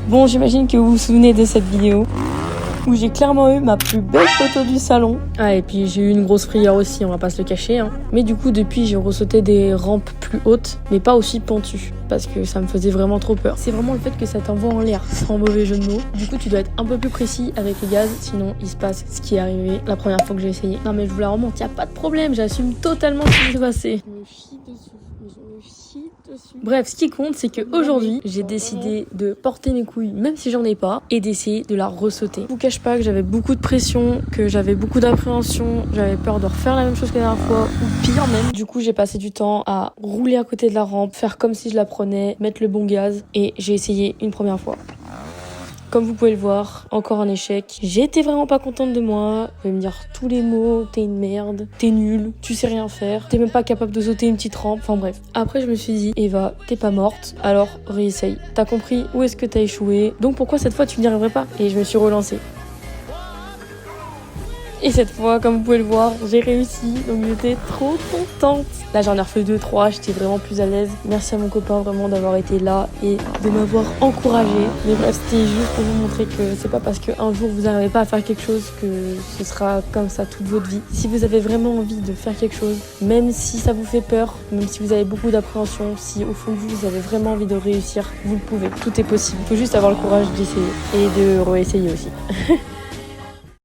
Bon, j'imagine que vous vous souvenez de cette vidéo où j'ai clairement eu ma plus belle photo du salon. Ah, et puis j'ai eu une grosse frayeur aussi, on va pas se le cacher. Mais du coup, depuis, j'ai ressauté des rampes plus hautes, mais pas aussi pentues, parce que ça me faisait vraiment trop peur. C'est vraiment le fait que ça t'envoie en l'air, sans mauvais jeu de mots. Du coup, tu dois être un peu plus précis avec les gaz, sinon il se passe ce qui est arrivé la première fois que j'ai essayé. Non mais je vous la remonte, y a pas de problème, j'assume totalement ce qui s'est passé. Je me chie dessus. Bref, ce qui compte, c'est qu'aujourd'hui, j'ai décidé de porter mes couilles, même si j'en ai pas, et d'essayer de la ressauter. Je vous cache pas que j'avais beaucoup de pression, que j'avais beaucoup d'appréhension, j'avais peur de refaire la même chose que la dernière fois, ou pire même. Du coup, j'ai passé du temps à rouler à côté de la rampe, faire comme si je la prenais, mettre le bon gaz, et j'ai essayé une première fois. Comme vous pouvez le voir, encore un échec. J'étais vraiment pas contente de moi. Vous pouvez me dire tous les mots, t'es une merde, t'es nul, tu sais rien faire, t'es même pas capable de sauter une petite rampe, enfin bref. Après je me suis dit, Eva, t'es pas morte, alors réessaye. T'as compris où est-ce que t'as échoué, donc pourquoi cette fois tu n'y arriverais pas? Et je me suis relancée. Et cette fois, comme vous pouvez le voir, j'ai réussi, donc j'étais trop contente. Là, j'en ai refait 2-3, j'étais vraiment plus à l'aise. Merci à mon copain vraiment d'avoir été là et de m'avoir encouragée. Mais bref, c'était juste pour vous montrer que c'est pas parce qu'un jour vous n'arrivez pas à faire quelque chose que ce sera comme ça toute votre vie. Si vous avez vraiment envie de faire quelque chose, même si ça vous fait peur, même si vous avez beaucoup d'appréhension, si au fond de vous, vous avez vraiment envie de réussir, vous le pouvez. Tout est possible. Il faut juste avoir le courage d'essayer et de réessayer aussi.